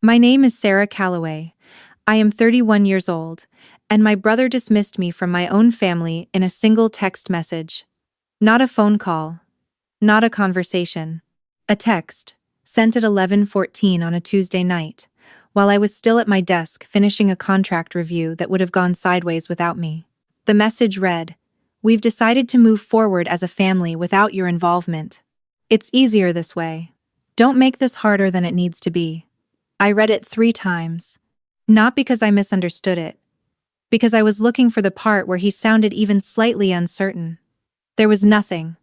My name is Sarah Calloway. I am 31 years old, and my brother dismissed me from my own family in a single text message. Not a phone call. Not a conversation. A text, sent at 11:14 on a Tuesday night, while I was still at my desk finishing a contract review that would have gone sideways without me. The message read, "We've decided to move forward as a family without your involvement. It's easier this way. Don't make this harder than it needs to be." I read it 3 times. Not because I misunderstood it, because I was looking for the part where he sounded even slightly uncertain. There was nothing.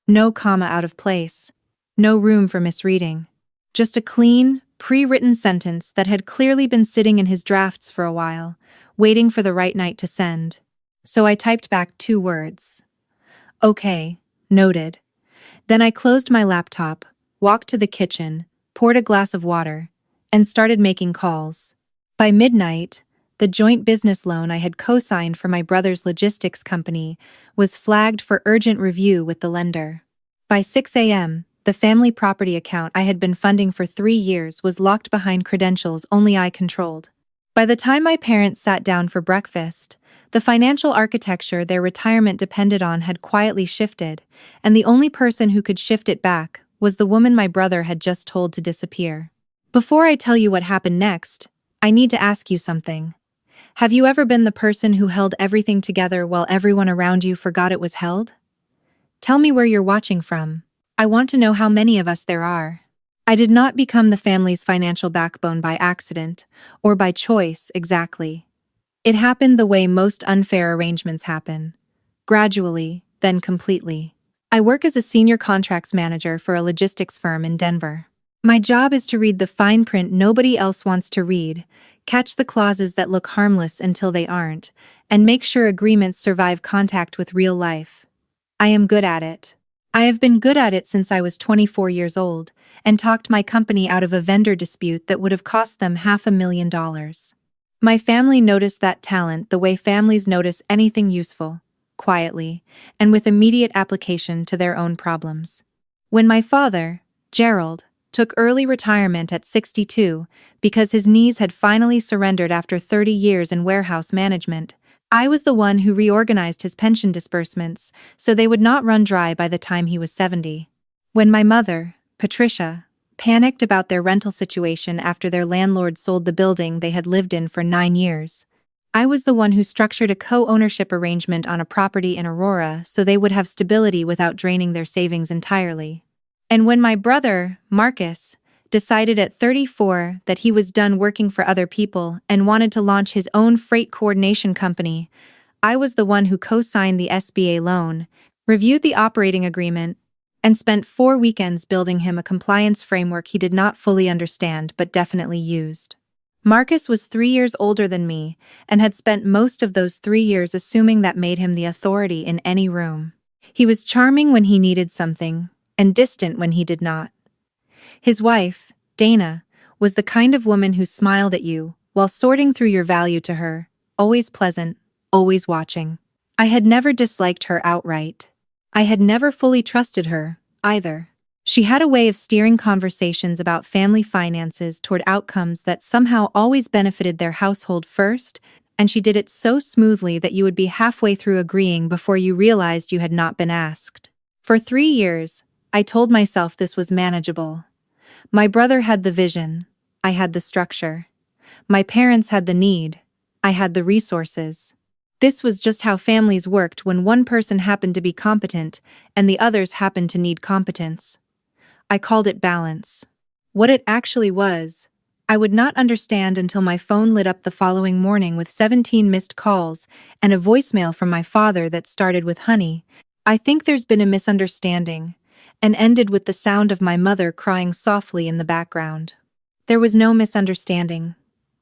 No comma out of place. No room for misreading. Just a clean, pre-written sentence that had clearly been sitting in his drafts for a while, waiting for the right night to send. So I typed back 2 words. "Okay, noted." Then I closed my laptop, walked to the kitchen, poured a glass of water, and started making calls. By midnight, the joint business loan I had co-signed for my brother's logistics company was flagged for urgent review with the lender. By 6 a.m., the family property account I had been funding for 3 years was locked behind credentials only I controlled. By the time my parents sat down for breakfast, the financial architecture their retirement depended on had quietly shifted, and the only person who could shift it back was the woman my brother had just told to disappear. Before I tell you what happened next, I need to ask you something. Have you ever been the person who held everything together while everyone around you forgot it was held? Tell me where you're watching from. I want to know how many of us there are. I did not become the family's financial backbone by accident, or by choice exactly. It happened the way most unfair arrangements happen. Gradually, then completely. I work as a senior contracts manager for a logistics firm in Denver. My job is to read the fine print nobody else wants to read, catch the clauses that look harmless until they aren't, and make sure agreements survive contact with real life. I am good at it. I have been good at it since I was 24 years old, and talked my company out of a vendor dispute that would have cost them $500,000. My family noticed that talent the way families notice anything useful, quietly, and with immediate application to their own problems. When my father, Gerald, took early retirement at 62 because his knees had finally surrendered after 30 years in warehouse management, I was the one who reorganized his pension disbursements so they would not run dry by the time he was 70. When my mother, Patricia, panicked about their rental situation after their landlord sold the building they had lived in for 9 years, I was the one who structured a co-ownership arrangement on a property in Aurora so they would have stability without draining their savings entirely. And when my brother, Marcus, decided at 34 that he was done working for other people and wanted to launch his own freight coordination company, I was the one who co-signed the SBA loan, reviewed the operating agreement, and spent 4 weekends building him a compliance framework he did not fully understand but definitely used. Marcus was 3 years older than me and had spent most of those 3 years assuming that made him the authority in any room. He was charming when he needed something, and distant when he did not. His wife, Dana, was the kind of woman who smiled at you while sorting through your value to her, always pleasant, always watching. I had never disliked her outright. I had never fully trusted her, either. She had a way of steering conversations about family finances toward outcomes that somehow always benefited their household first, and she did it so smoothly that you would be halfway through agreeing before you realized you had not been asked. For 3 years, I told myself this was manageable. My brother had the vision, I had the structure. My parents had the need, I had the resources. This was just how families worked when one person happened to be competent and the others happened to need competence. I called it balance. What it actually was, I would not understand until my phone lit up the following morning with 17 missed calls and a voicemail from my father that started with, "Honey, I think there's been a misunderstanding," and ended with the sound of my mother crying softly in the background. There was no misunderstanding.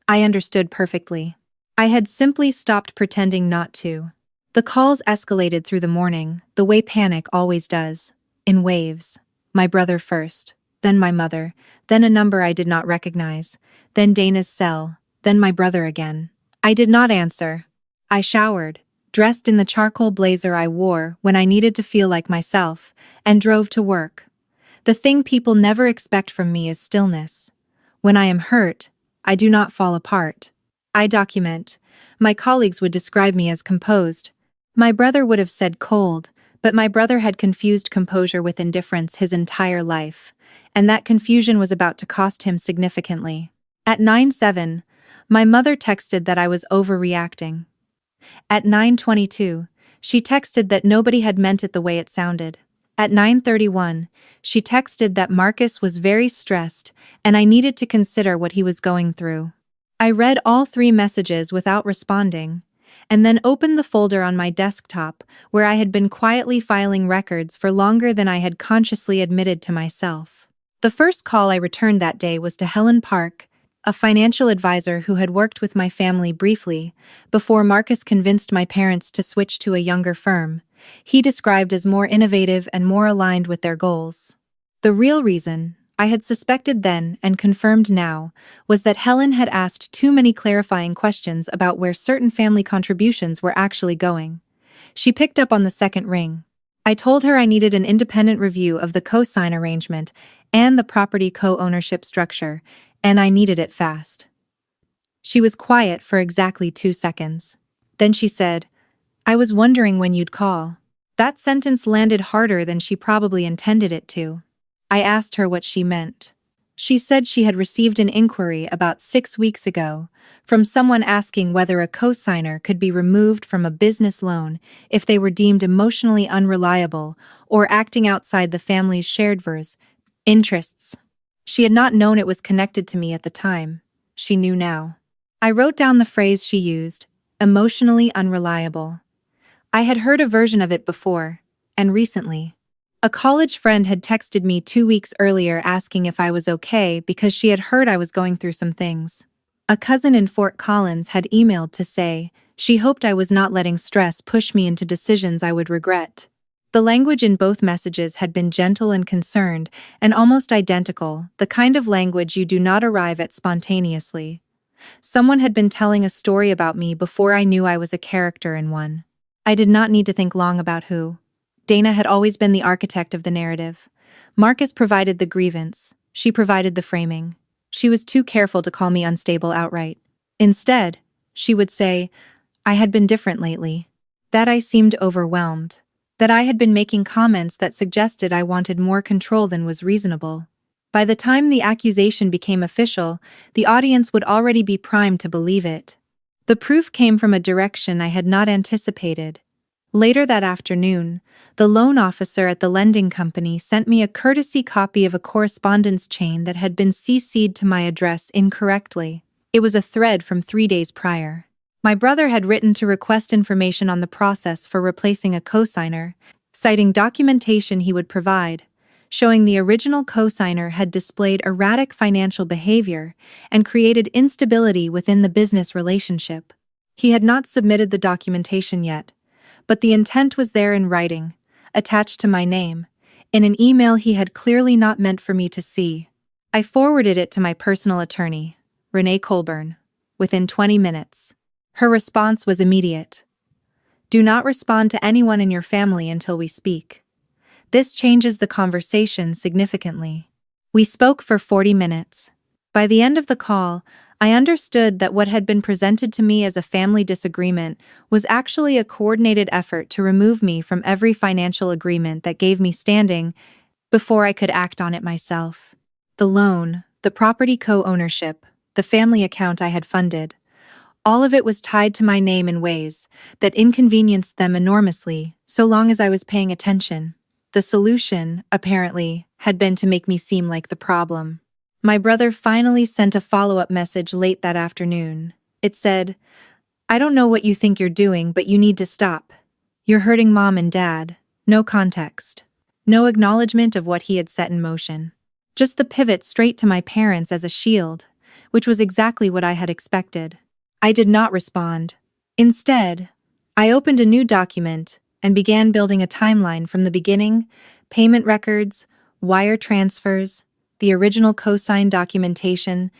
I understood perfectly. I had simply stopped pretending not to. The calls escalated through the morning, the way panic always does, in waves. My brother first, then my mother, then a number I did not recognize, then Dana's cell, then my brother again. I did not answer. I showered, dressed in the charcoal blazer I wore when I needed to feel like myself, and drove to work. The thing people never expect from me is stillness. When I am hurt, I do not fall apart. I document. My colleagues would describe me as composed. My brother would have said cold, but my brother had confused composure with indifference his entire life, and that confusion was about to cost him significantly. At 9:07, my mother texted that I was overreacting. At 9:22, she texted that nobody had meant it the way it sounded. At 9:31, she texted that Marcus was very stressed and I needed to consider what he was going through. I read all three messages without responding, and then opened the folder on my desktop where I had been quietly filing records for longer than I had consciously admitted to myself. The first call I returned that day was to Helen Park, a financial advisor who had worked with my family briefly before Marcus convinced my parents to switch to a younger firm he described as more innovative and more aligned with their goals. The real reason, I had suspected then and confirmed now, was that Helen had asked too many clarifying questions about where certain family contributions were actually going. She picked up on the second ring. I told her I needed an independent review of the co-sign arrangement and the property co-ownership structure, and I needed it fast. She was quiet for exactly 2 seconds. Then she said, "I was wondering when you'd call." That sentence landed harder than she probably intended it to. I asked her what she meant. She said she had received an inquiry about 6 weeks ago from someone asking whether a co-signer could be removed from a business loan if they were deemed emotionally unreliable or acting outside the family's shared interests. She had not known it was connected to me at the time. She knew now. I wrote down the phrase she used, emotionally unreliable. I had heard a version of it before, and recently. A college friend had texted me 2 weeks earlier asking if I was okay because she had heard I was going through some things. A cousin in Fort Collins had emailed to say she hoped I was not letting stress push me into decisions I would regret. The language in both messages had been gentle and concerned, and almost identical, the kind of language you do not arrive at spontaneously. Someone had been telling a story about me before I knew I was a character in one. I did not need to think long about who. Dana had always been the architect of the narrative. Marcus provided the grievance. She provided the framing. She was too careful to call me unstable outright. Instead, she would say, I had been different lately. That I seemed overwhelmed. That I had been making comments that suggested I wanted more control than was reasonable. By the time the accusation became official, the audience would already be primed to believe it. The proof came from a direction I had not anticipated. Later that afternoon, the loan officer at the lending company sent me a courtesy copy of a correspondence chain that had been CC'd to my address incorrectly. It was a thread from 3 days prior. My brother had written to request information on the process for replacing a cosigner, citing documentation he would provide, showing the original cosigner had displayed erratic financial behavior and created instability within the business relationship. He had not submitted the documentation yet, but the intent was there in writing, attached to my name, in an email he had clearly not meant for me to see. I forwarded it to my personal attorney, Renee Colburn, within 20 minutes. Her response was immediate. Do not respond to anyone in your family until we speak. This changes the conversation significantly. We spoke for 40 minutes. By the end of the call, I understood that what had been presented to me as a family disagreement was actually a coordinated effort to remove me from every financial agreement that gave me standing before I could act on it myself. The loan, the property co-ownership, the family account I had funded, all of it was tied to my name in ways that inconvenienced them enormously so long as I was paying attention. The solution, apparently, had been to make me seem like the problem. My brother finally sent a follow-up message late that afternoon. It said, I don't know what you think you're doing, but you need to stop. You're hurting Mom and Dad. No context. No acknowledgement of what he had set in motion. Just the pivot straight to my parents as a shield, which was exactly what I had expected. I did not respond. Instead, I opened a new document and began building a timeline from the beginning, payment records, wire transfers, the original cosign documentation,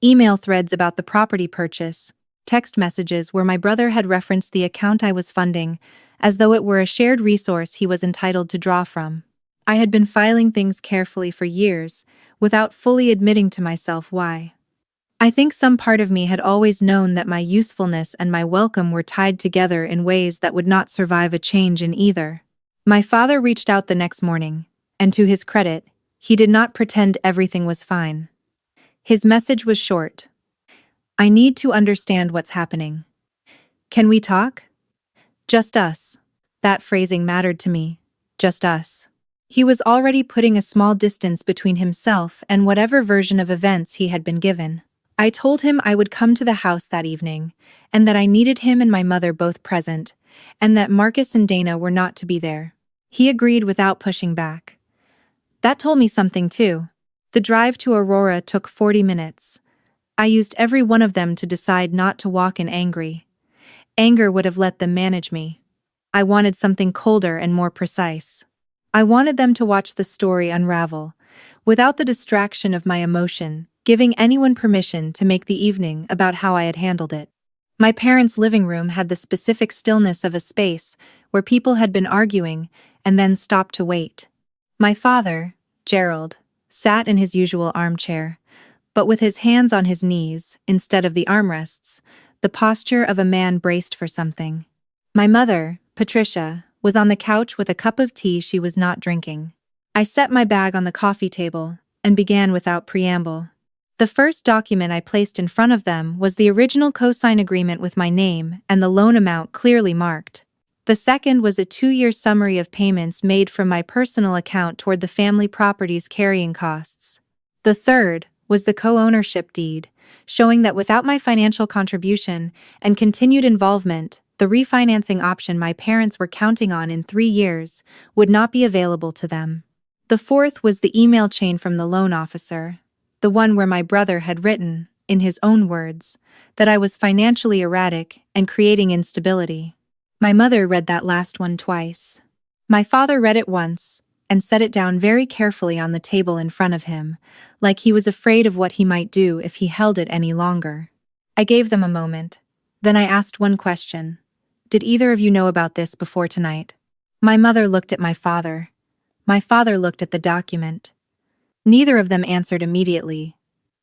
email threads about the property purchase, text messages where my brother had referenced the account I was funding, as though it were a shared resource he was entitled to draw from. I had been filing things carefully for years, without fully admitting to myself why. I think some part of me had always known that my usefulness and my welcome were tied together in ways that would not survive a change in either. My father reached out the next morning, and to his credit, he did not pretend everything was fine. His message was short. I need to understand what's happening. Can we talk? Just us. That phrasing mattered to me. Just us. He was already putting a small distance between himself and whatever version of events he had been given. I told him I would come to the house that evening, and that I needed him and my mother both present, and that Marcus and Dana were not to be there. He agreed without pushing back. That told me something too. The drive to Aurora took 40 minutes. I used every one of them to decide not to walk in angry. Anger would have let them manage me. I wanted something colder and more precise. I wanted them to watch the story unravel, without the distraction of my emotion, giving anyone permission to make the evening about how I had handled it. My parents' living room had the specific stillness of a space where people had been arguing and then stopped to wait. My father, Gerald, sat in his usual armchair, but with his hands on his knees instead of the armrests, the posture of a man braced for something. My mother, Patricia, was on the couch with a cup of tea she was not drinking. I set my bag on the coffee table and began without preamble. The first document I placed in front of them was the original cosign agreement with my name and the loan amount clearly marked. The second was a 2-year summary of payments made from my personal account toward the family property's carrying costs. The third was the co-ownership deed, showing that without my financial contribution and continued involvement, the refinancing option my parents were counting on in 3 years would not be available to them. The fourth was the email chain from the loan officer, the one where my brother had written, in his own words, that I was financially erratic and creating instability. My mother read that last one twice. My father read it once, and set it down very carefully on the table in front of him, like he was afraid of what he might do if he held it any longer. I gave them a moment. Then I asked one question. Did either of you know about this before tonight? My mother looked at my father. My father looked at the document. Neither of them answered immediately,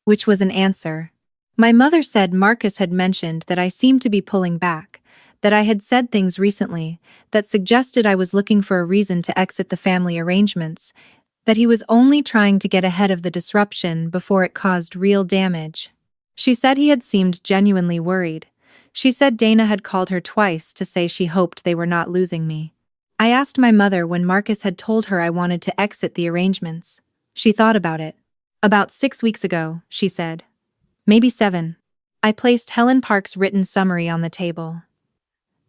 which was an answer. My mother said Marcus had mentioned that I seemed to be pulling back, that I had said things recently that suggested I was looking for a reason to exit the family arrangements, that he was only trying to get ahead of the disruption before it caused real damage. She said he had seemed genuinely worried. She said Dana had called her twice to say she hoped they were not losing me. I asked my mother when Marcus had told her I wanted to exit the arrangements. She thought about it. About 6 weeks ago, she said. Maybe 7. I placed Helen Park's written summary on the table.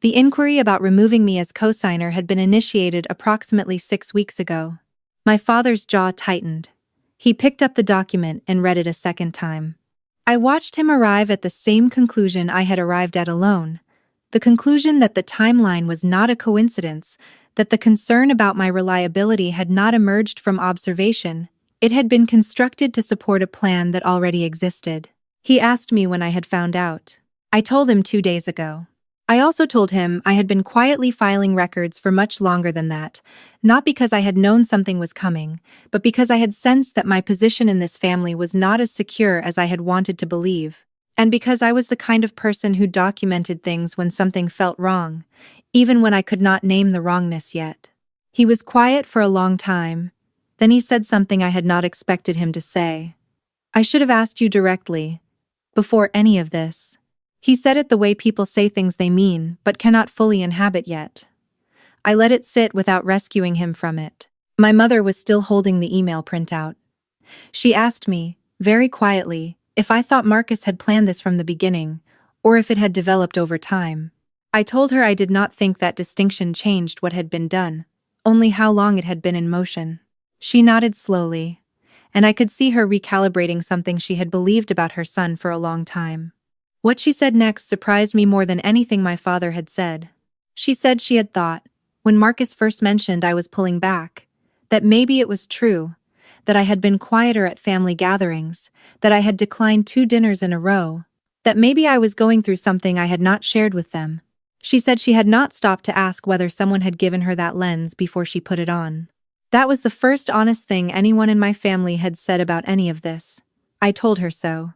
The inquiry about removing me as cosigner had been initiated approximately 6 weeks ago. My father's jaw tightened. He picked up the document and read it a second time. I watched him arrive at the same conclusion I had arrived at alone, the conclusion that the timeline was not a coincidence, that the concern about my reliability had not emerged from observation. It had been constructed to support a plan that already existed. He asked me when I had found out. I told him 2 days ago. I also told him I had been quietly filing records for much longer than that, not because I had known something was coming, but because I had sensed that my position in this family was not as secure as I had wanted to believe, and because I was the kind of person who documented things when something felt wrong, even when I could not name the wrongness yet. He was quiet for a long time. Then he said something I had not expected him to say. I should have asked you directly, before any of this. He said it the way people say things they mean but cannot fully inhabit yet. I let it sit without rescuing him from it. My mother was still holding the email printout. She asked me, very quietly, if I thought Marcus had planned this from the beginning, or if it had developed over time. I told her I did not think that distinction changed what had been done, only how long it had been in motion. She nodded slowly, and I could see her recalibrating something she had believed about her son for a long time. What she said next surprised me more than anything my father had said. She said she had thought, when Marcus first mentioned I was pulling back, that maybe it was true, that I had been quieter at family gatherings, that I had declined 2 dinners in a row, that maybe I was going through something I had not shared with them. She said she had not stopped to ask whether someone had given her that lens before she put it on. That was the first honest thing anyone in my family had said about any of this. I told her so.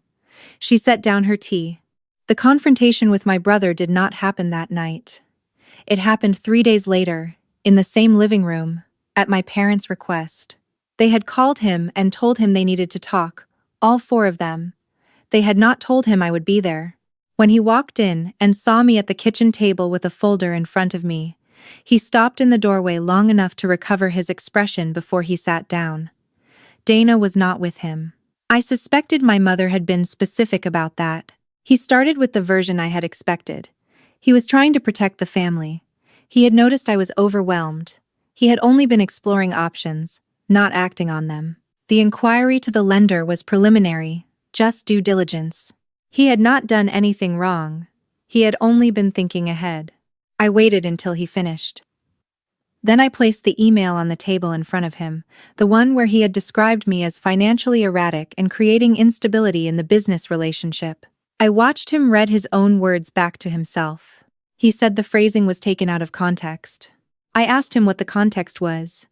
She set down her tea. The confrontation with my brother did not happen that night. It happened 3 days later, in the same living room, at my parents' request. They had called him and told him they needed to talk, all four of them. They had not told him I would be there. When he walked in and saw me at the kitchen table with a folder in front of me, he stopped in the doorway long enough to recover his expression before he sat down. Dana was not with him. I suspected my mother had been specific about that. He started with the version I had expected. He was trying to protect the family. He had noticed I was overwhelmed. He had only been exploring options, not acting on them. The inquiry to the lender was preliminary, just due diligence. He had not done anything wrong. He had only been thinking ahead. I waited until he finished. Then I placed the email on the table in front of him, the one where he had described me as financially erratic and creating instability in the business relationship. I watched him read his own words back to himself. He said the phrasing was taken out of context. I asked him what the context was.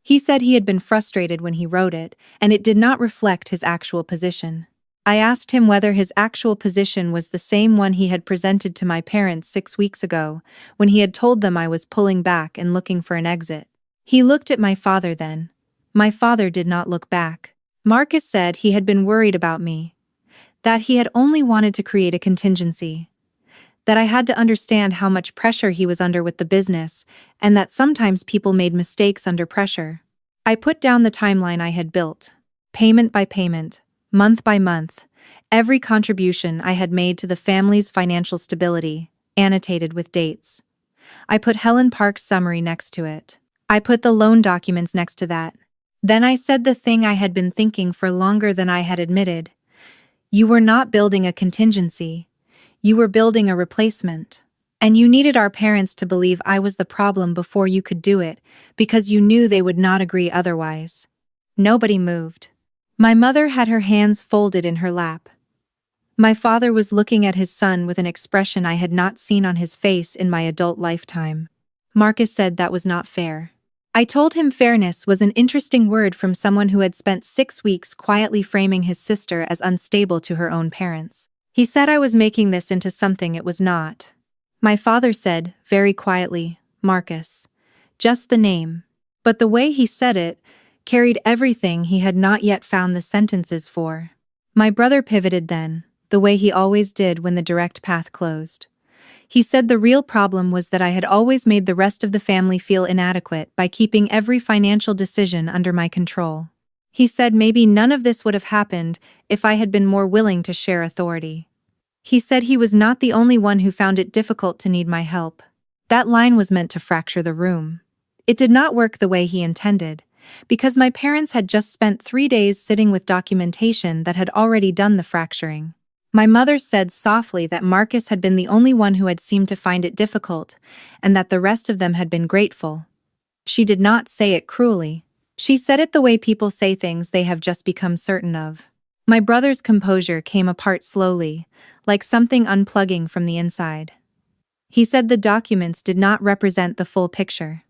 He said he had been frustrated when he wrote it, and it did not reflect his actual position. I asked him whether his actual position was the same one he had presented to my parents 6 weeks ago, when he had told them I was pulling back and looking for an exit. He looked at my father then. My father did not look back. Marcus said he had been worried about me, that he had only wanted to create a contingency, that I had to understand how much pressure he was under with the business, and that sometimes people made mistakes under pressure. I put down the timeline I had built, payment by payment, month by month, every contribution I had made to the family's financial stability, annotated with dates. I put Helen Park's summary next to it. I put the loan documents next to that. Then I said the thing I had been thinking for longer than I had admitted. You were not building a contingency. You were building a replacement. And you needed our parents to believe I was the problem before you could do it, because you knew they would not agree otherwise. Nobody moved. My mother had her hands folded in her lap. My father was looking at his son with an expression I had not seen on his face in my adult lifetime. Marcus said that was not fair. I told him fairness was an interesting word from someone who had spent 6 weeks quietly framing his sister as unstable to her own parents. He said I was making this into something it was not. My father said, very quietly, Marcus. Just the name. But the way he said it carried everything he had not yet found the sentences for. My brother pivoted then, the way he always did when the direct path closed. He said the real problem was that I had always made the rest of the family feel inadequate by keeping every financial decision under my control. He said maybe none of this would have happened if I had been more willing to share authority. He said he was not the only one who found it difficult to need my help. That line was meant to fracture the room. It did not work the way he intended, because my parents had just spent 3 days sitting with documentation that had already done the fracturing. My mother said softly that Marcus had been the only one who had seemed to find it difficult, and that the rest of them had been grateful. She did not say it cruelly. She said it the way people say things they have just become certain of. My brother's composure came apart slowly, like something unplugging from the inside. He said the documents did not represent the full picture.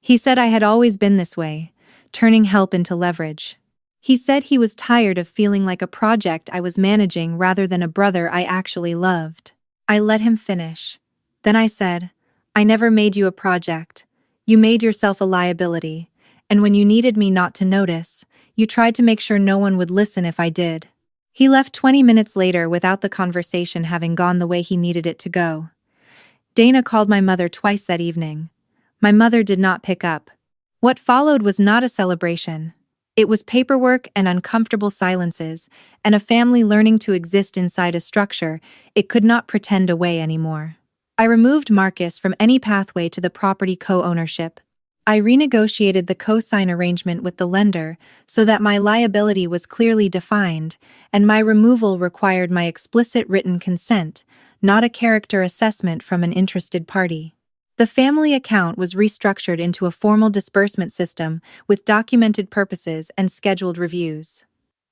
He said I had always been this way, turning help into leverage. He said he was tired of feeling like a project I was managing rather than a brother I actually loved. I let him finish. Then I said, I never made you a project. You made yourself a liability, and when you needed me not to notice, you tried to make sure no one would listen if I did. He left 20 minutes later without the conversation having gone the way he needed it to go. Dana called my mother twice that evening. My mother did not pick up. What followed was not a celebration. It was paperwork and uncomfortable silences, and a family learning to exist inside a structure it could not pretend away anymore. I removed Marcus from any pathway to the property co-ownership. I renegotiated the co-sign arrangement with the lender so that my liability was clearly defined, and my removal required my explicit written consent, not a character assessment from an interested party. The family account was restructured into a formal disbursement system with documented purposes and scheduled reviews.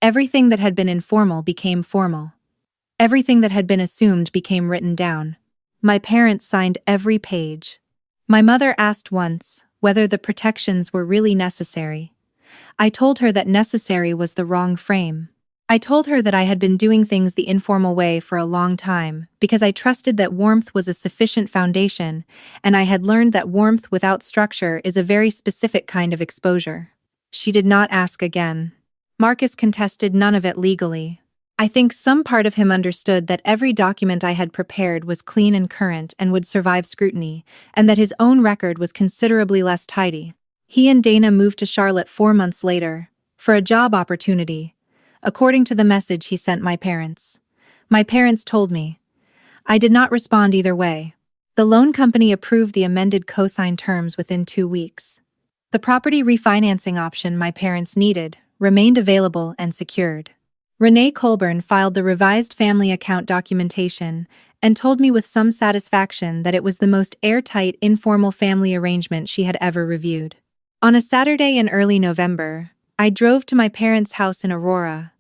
Everything that had been informal became formal. Everything that had been assumed became written down. My parents signed every page. My mother asked once whether the protections were really necessary. I told her that necessary was the wrong frame. I told her that I had been doing things the informal way for a long time because I trusted that warmth was a sufficient foundation, and I had learned that warmth without structure is a very specific kind of exposure. She did not ask again. Marcus contested none of it legally. I think some part of him understood that every document I had prepared was clean and current and would survive scrutiny, and that his own record was considerably less tidy. He and Dana moved to Charlotte 4 months later, for a job opportunity, according to the message he sent my parents. My parents told me. I did not respond either way. The loan company approved the amended cosign terms within 2 weeks. The property refinancing option my parents needed remained available and secured. Renee Colburn filed the revised family account documentation and told me with some satisfaction that it was the most airtight informal family arrangement she had ever reviewed. On a Saturday in early November, I drove to my parents' house in Aurora,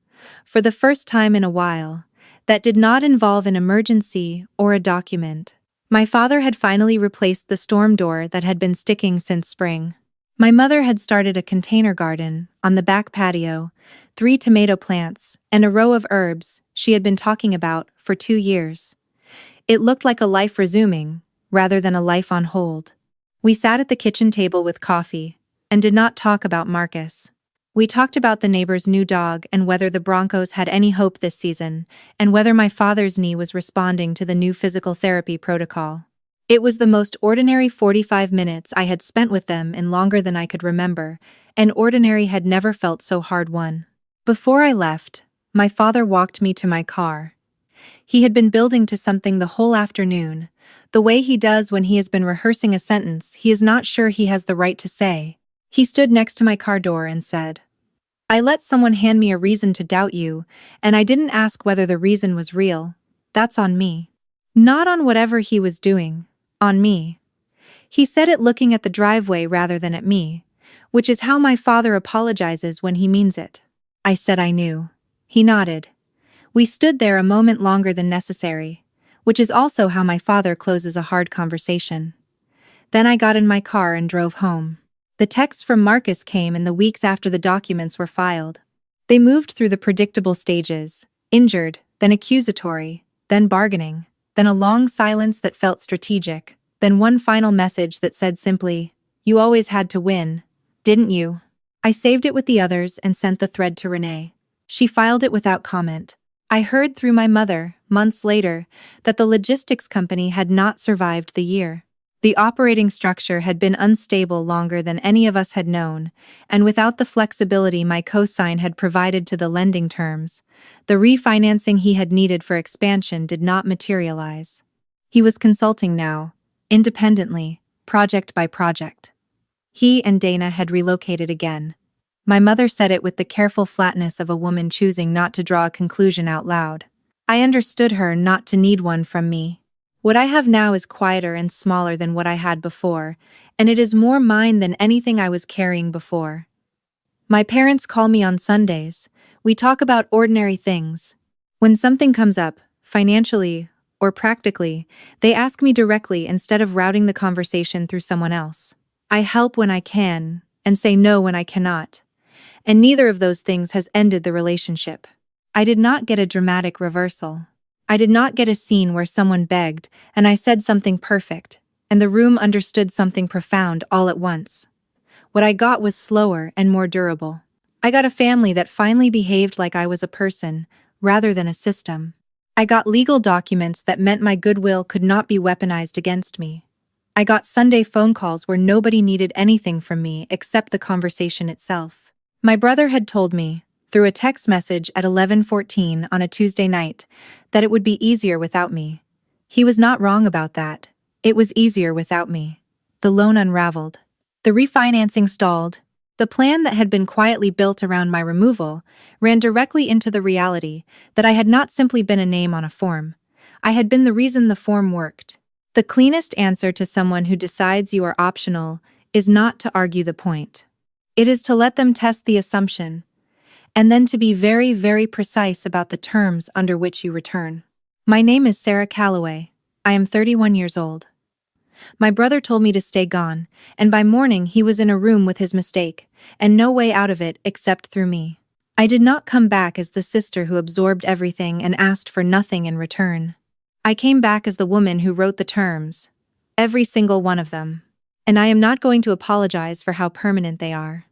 for the first time in a while, that did not involve an emergency or a document. My father had finally replaced the storm door that had been sticking since spring. My mother had started a container garden on the back patio, 3 tomato plants, and a row of herbs she had been talking about for 2 years. It looked like a life resuming, rather than a life on hold. We sat at the kitchen table with coffee, and did not talk about Marcus. We talked about the neighbor's new dog and whether the Broncos had any hope this season, and whether my father's knee was responding to the new physical therapy protocol. It was the most ordinary 45 minutes I had spent with them in longer than I could remember, and ordinary had never felt so hard-won. Before I left, my father walked me to my car. He had been building to something the whole afternoon, the way he does when he has been rehearsing a sentence he is not sure he has the right to say. He stood next to my car door and said, "I let someone hand me a reason to doubt you, and I didn't ask whether the reason was real. That's on me." Not on whatever he was doing, on me. He said it looking at the driveway rather than at me, which is how my father apologizes when he means it. I said I knew. He nodded. We stood there a moment longer than necessary, which is also how my father closes a hard conversation. Then I got in my car and drove home. The texts from Marcus came in the weeks after the documents were filed. They moved through the predictable stages: injured, then accusatory, then bargaining, then a long silence that felt strategic, then one final message that said simply, "You always had to win, didn't you?" I saved it with the others and sent the thread to Renee. She filed it without comment. I heard through my mother, months later, that the logistics company had not survived the year. The operating structure had been unstable longer than any of us had known, and without the flexibility my cosign had provided to the lending terms, the refinancing he had needed for expansion did not materialize. He was consulting now, independently, project by project. He and Dana had relocated again. My mother said it with the careful flatness of a woman choosing not to draw a conclusion out loud. I understood her not to need one from me. What I have now is quieter and smaller than what I had before, and it is more mine than anything I was carrying before. My parents call me on Sundays. We talk about ordinary things. When something comes up, financially or practically, they ask me directly instead of routing the conversation through someone else. I help when I can, and say no when I cannot. And neither of those things has ended the relationship. I did not get a dramatic reversal. I did not get a scene where someone begged, and I said something perfect, and the room understood something profound all at once. What I got was slower and more durable. I got a family that finally behaved like I was a person, rather than a system. I got legal documents that meant my goodwill could not be weaponized against me. I got Sunday phone calls where nobody needed anything from me except the conversation itself. My brother had told me, through a text message at 11:14 on a Tuesday night, that it would be easier without me. He was not wrong about that. It was easier without me. The loan unraveled. The refinancing stalled. The plan that had been quietly built around my removal ran directly into the reality that I had not simply been a name on a form. I had been the reason the form worked. The cleanest answer to someone who decides you are optional is not to argue the point. It is to let them test the assumption, and then to be very, very precise about the terms under which you return. My name is Sarah Calloway. I am 31 years old. My brother told me to stay gone, and by morning he was in a room with his mistake, and no way out of it except through me. I did not come back as the sister who absorbed everything and asked for nothing in return. I came back as the woman who wrote the terms. Every single one of them. And I am not going to apologize for how permanent they are.